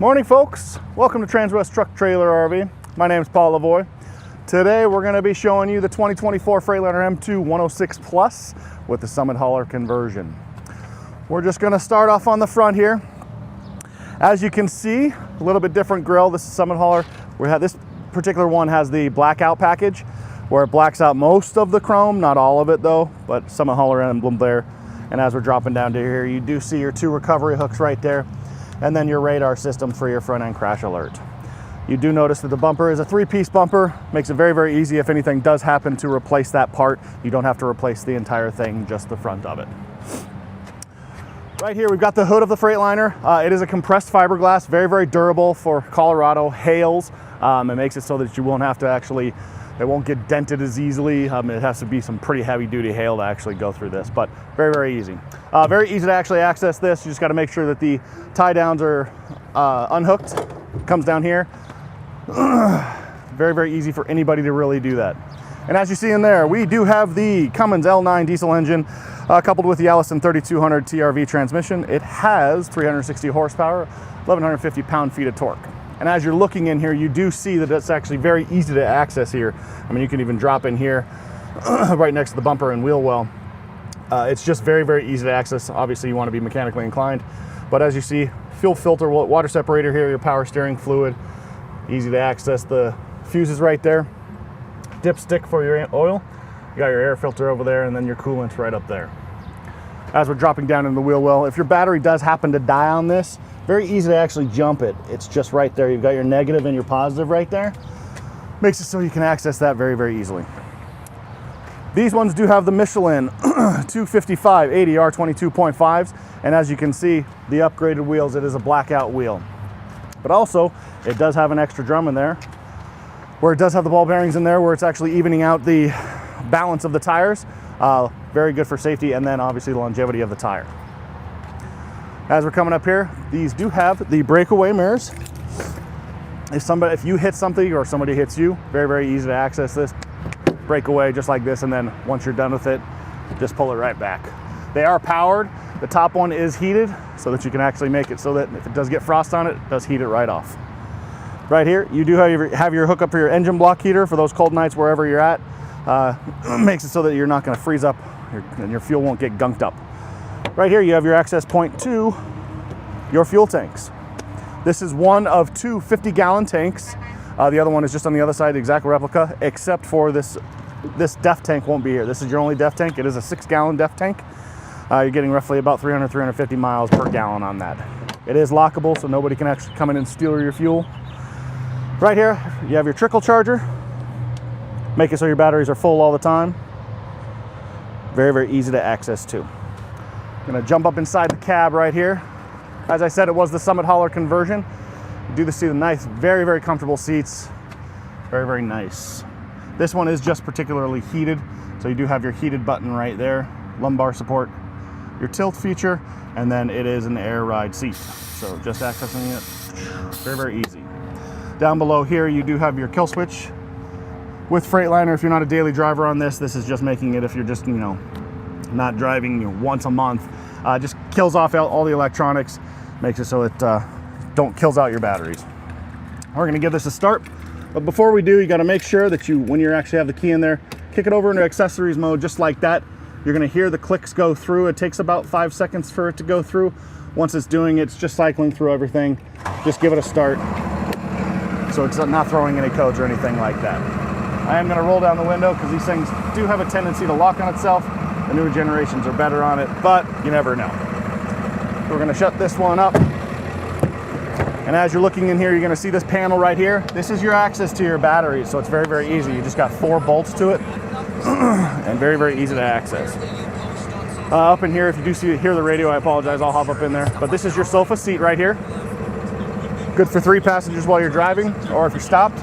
Morning folks, welcome to Transwest Truck Trailer RV. My name is Paul Lavoie. Today we're going to be showing you the 2024 Freightliner M2 106 Plus with the Summit hauler conversion. We're just going to start off on the front here. As you can see, a little bit different grille. This is Summit hauler. This particular one has the blackout package where it blacks out most of the chrome, not all of it though, but Summit hauler emblem there. And as we're dropping down to here, you do see your 2 recovery hooks right there, and then your radar system for your front end crash alert. You do notice that the bumper is a 3-piece bumper. Makes it very, very easy if anything does happen to replace that part. You don't have to replace the entire thing, just the front of it. Right here, we've got the hood of the Freightliner. It is a compressed fiberglass, very, very durable for Colorado hails. It makes it so that you won't have to actually, it won't get dented as easily. It has to be some pretty heavy duty hail to actually go through this, but very, very easy. Very easy to actually access this. You just got to make sure that the tie downs are unhooked. Comes down here. Very, very easy for anybody to really do that. And as you see in there, we do have the Cummins L9 diesel engine coupled with the Allison 3200 TRV transmission. It has 360 horsepower, 1150 pound-feet of torque. And as you're looking in here, you do see that it's actually very easy to access here. I mean, you can even drop in here right next to the bumper and wheel well. It's just very, very easy to access. Obviously, you want to be mechanically inclined. But as you see, fuel filter, water separator here, your power steering fluid. Easy to access. The fuses right there. Dipstick for your oil. You got your air filter over there, and then your coolant right up there. As we're dropping down in the wheel well, if your battery does happen to die on this, very easy to actually jump it. It's just right there. You've got your negative and your positive right there. Makes it so you can access that very, very easily. These ones do have the Michelin 255 80 R22.5s, and as you can see, the upgraded wheels, it is a blackout wheel. But also, it does have an extra drum in there, where it does have the ball bearings in there, where it's actually evening out the balance of the tires. Very good for safety, and then obviously the longevity of the tire. As we're coming up here, these do have the breakaway mirrors. If you hit something or somebody hits you, very, very easy to access this. Break away just like this, and then once you're done with it, just pull it right back. They are powered. The top one is heated so that you can actually make it so that if it does get frost on it, it does heat it right off. Right here, you do have your hookup for your engine block heater for those cold nights wherever you're at. Makes it so that you're not going to freeze up and your fuel won't get gunked up. Right here, you have your access point to your fuel tanks. This is one of 2 50-gallon tanks. The other one is just on the other side, the exact replica, except for this DEF tank won't be here. This is your only DEF tank. It is a 6-gallon DEF tank. You're getting roughly about 300, 350 miles per gallon on that. It is lockable, so nobody can actually come in and steal your fuel. Right here, you have your trickle charger. Make it so your batteries are full all the time. Very, very easy to access too. I'm gonna jump up inside the cab right here. As I said, it was the Summit hauler conversion. You do see the nice, very, very comfortable seats. Very, very nice. This one is just particularly heated, so you do have your heated button right there, lumbar support, your tilt feature, and then it is an air ride seat. So just accessing it, very, very easy. Down below here, you do have your kill switch. With Freightliner, if you're not a daily driver on this, this is just making it if you're just, not driving once a month. Just kills off all the electronics, makes it so it kills out your batteries. We're gonna give this a start, but before we do, you gotta make sure that when you actually have the key in there, kick it over into accessories mode just like that. You're gonna hear the clicks go through. It takes about 5 seconds for it to go through. Once it's doing it, it's just cycling through everything. Just give it a start. So it's not throwing any codes or anything like that. I am gonna roll down the window because these things do have a tendency to lock on itself. The newer generations are better on it, but you never know. We're gonna shut this one up. And as you're looking in here, you're gonna see this panel right here. This is your access to your batteries, so it's very, very easy. You just got 4 bolts to it, and very, very easy to access. Up in here, if you do hear the radio, I apologize, I'll hop up in there. But this is your sofa seat right here. Good for 3 passengers while you're driving, or if you're stopped,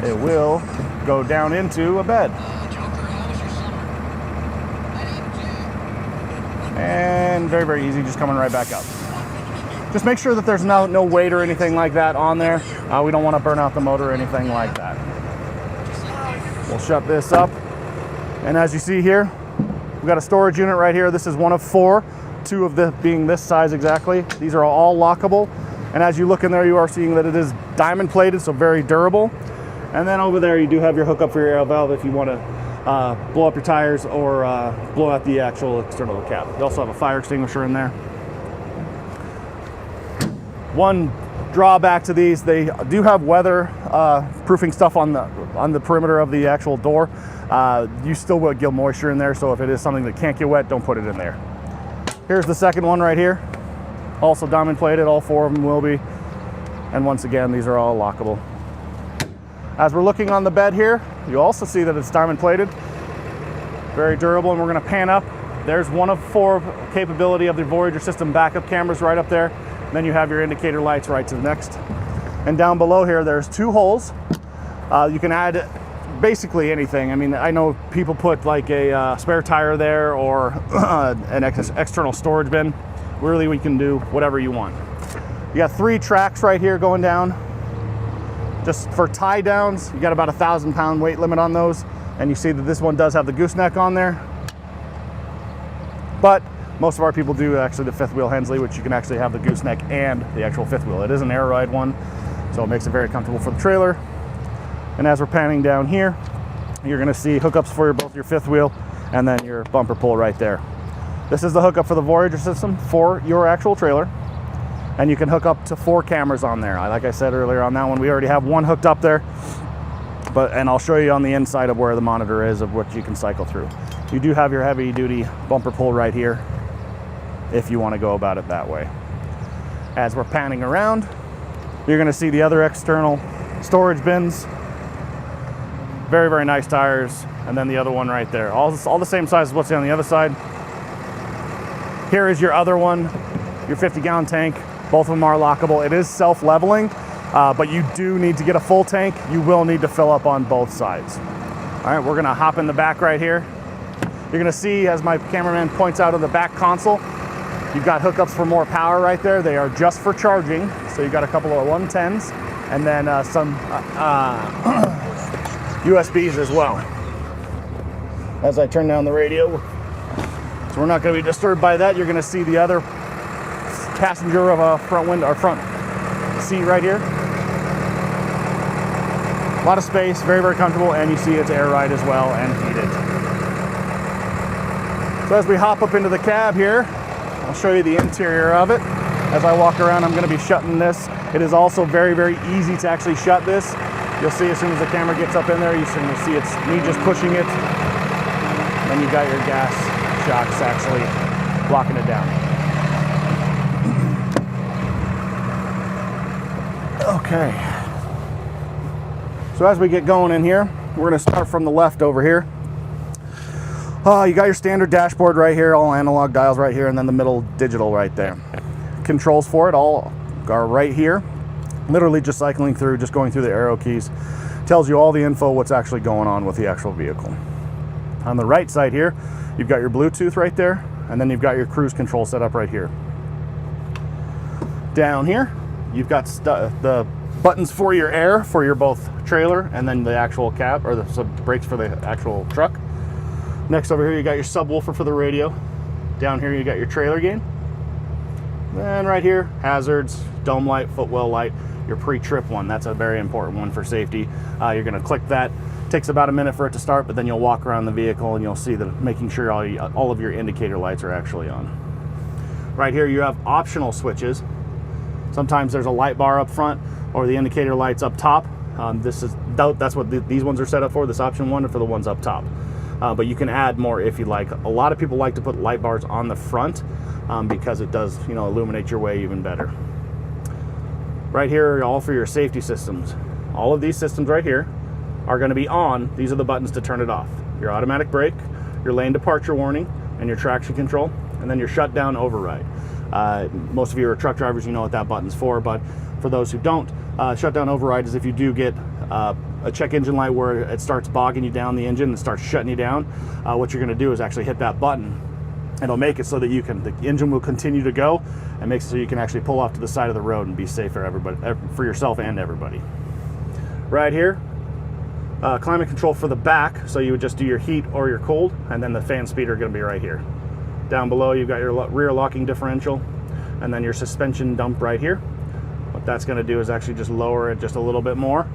it will go down into a bed. And very, very easy, just coming right back up. Just make sure that there's no weight or anything like that on there. We don't want to burn out the motor or anything like that. We'll shut this up. And as you see here, we've got a storage unit right here. This is one of 4, 2 of them being this size exactly. These are all lockable. And as you look in there, you are seeing that it is diamond plated, so very durable. And then over there, you do have your hookup for your air valve if you want to blow up your tires or blow out the actual external cap. You also have a fire extinguisher in there. One drawback to these, they do have weather proofing stuff on the perimeter of the actual door. You still will get moisture in there, so if it is something that can't get wet, don't put it in there. Here's the second one right here. Also diamond plated, all four of them will be. And once again, these are all lockable. As we're looking on the bed here, you also see that it's diamond plated. Very durable, and we're gonna pan up. There's one of four capability of the Voyager system backup cameras right up there. Then you have your indicator lights right to the next. And down below here, there's two holes. You can add basically anything. I mean, I know people put like a spare tire there or an external storage bin. Really, we can do whatever you want. You got 3 tracks right here going down. Just for tie downs, you got about 1,000 pound weight limit on those. And you see that this one does have the gooseneck on there. But most of our people do actually the 5th wheel Hensley, which you can actually have the gooseneck and the actual 5th wheel. It is an air ride one, so it makes it very comfortable for the trailer. And as we're panning down here, you're gonna see hookups for both your 5th wheel and then your bumper pull right there. This is the hookup for the Voyager system for your actual trailer. And you can hook up to 4 cameras on there. Like I said earlier on that one, we already have one hooked up there. And I'll show you on the inside of where the monitor is of what you can cycle through. You do have your heavy duty bumper pull right here if you want to go about it that way. As we're panning around, you're gonna see the other external storage bins. Very, very nice tires. And then the other one right there. All the same size as what's on the other side. Here is your other one, your 50-gallon tank. Both of them are lockable. It is self-leveling, but you do need to get a full tank. You will need to fill up on both sides. All right, we're gonna hop in the back right here. You're gonna see, as my cameraman points out on the back console, you've got hookups for more power right there. They are just for charging. So you've got a couple of 110s and then some USBs as well. As I turn down the radio, so we're not going to be disturbed by that. You're going to see the other passenger of a front window or front seat right here. A lot of space, very, very comfortable, and you see it's air ride as well and heated. So as we hop up into the cab here, I'll show you the interior of it. As I walk around, I'm going to be shutting this. It is also very, very easy to actually shut this. You'll see as soon as the camera gets up in there, you'll see it's me just pushing it. Then you've got your gas shocks actually locking it down. Okay. So as we get going in here, we're going to start from the left over here. You got your standard dashboard right here, all analog dials right here, and then the middle digital right there. Controls for it all are right here. Literally just cycling through, just going through the arrow keys. Tells you all the info, what's actually going on with the actual vehicle. On the right side here, you've got your Bluetooth right there, and then you've got your cruise control set up right here. Down here, you've got the buttons for your air, for your both trailer, and then the actual cab, or the brakes for the actual truck. Next over here, you got your subwoofer for the radio. Down here, you got your trailer gain. Then right here, hazards, dome light, footwell light, your pre-trip one. That's a very important one for safety. You're gonna click that. Takes about a minute for it to start, but then you'll walk around the vehicle and you'll see that making sure all of your indicator lights are actually on. Right here, you have optional switches. Sometimes there's a light bar up front or the indicator lights up top. That's what these ones are set up for, this option one, for the ones up top. But you can add more if you like. A lot of people like to put light bars on the front because it does, illuminate your way even better. Right here are all for your safety systems. All of these systems right here are going to be on. These are the buttons to turn it off. Your automatic brake, your lane departure warning, and your traction control, and then your shutdown override. Most of you are truck drivers, you know what that button's for, but for those who don't, shutdown override is if you do get a check engine light where it starts bogging you down the engine and starts shutting you down. What you're going to do is actually hit that button. It'll make it so that the engine will continue to go and makes it so you can actually pull off to the side of the road and be safe for everybody, for yourself and everybody. Right here, climate control for the back, so you would just do your heat or your cold, and then the fan speed are going to be right here. Down below, you've got your rear locking differential, and then your suspension dump right here. that's going to do is actually just lower it just a little bit more,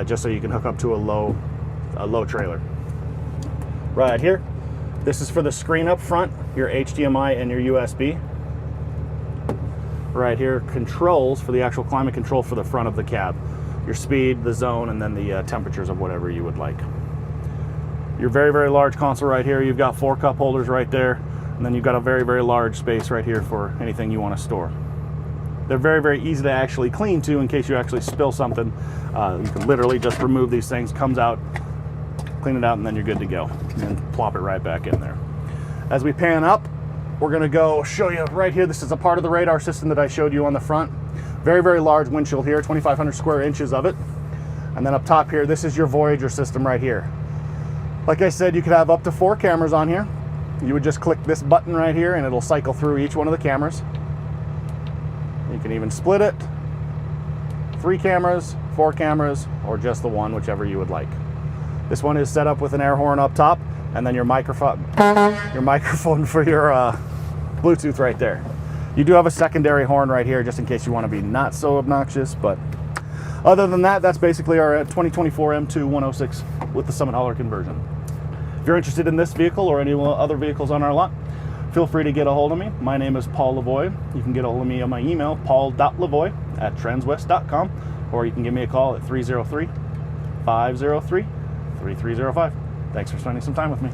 just so you can hook up to a low trailer. Right here, this is for the screen up front, your HDMI and your USB. Right here, controls for the actual climate control for the front of the cab. Your speed, the zone, and then the temperatures of whatever you would like. Your very, very large console right here, you've got 4 cup holders right there, and then you've got a very, very large space right here for anything you want to store. They're very, very easy to actually clean too, in case you actually spill something. You can literally just remove these things, comes out, clean it out, and then you're good to go. And plop it right back in there. As we pan up, we're gonna go show you right here. This is a part of the radar system that I showed you on the front. Very, very large windshield here, 2,500 square inches of it. And then up top here, this is your Voyager system right here. Like I said, you could have up to 4 cameras on here. You would just click this button right here and it'll cycle through each one of the cameras. You can even split it, 3 cameras, 4 cameras, or just the one, whichever you would like. This one is set up with an air horn up top, and then your microphone for your Bluetooth right there. You do have a secondary horn right here, just in case you want to be not so obnoxious, but other than that, that's basically our 2024 M2 106 with the Summit Hauler conversion. If you're interested in this vehicle or any other vehicles on our lot, feel free to get a hold of me. My name is Paul Lavoie. You can get a hold of me on my email, paul.lavoie@transwest.com, or you can give me a call at 303-503-3305. Thanks for spending some time with me.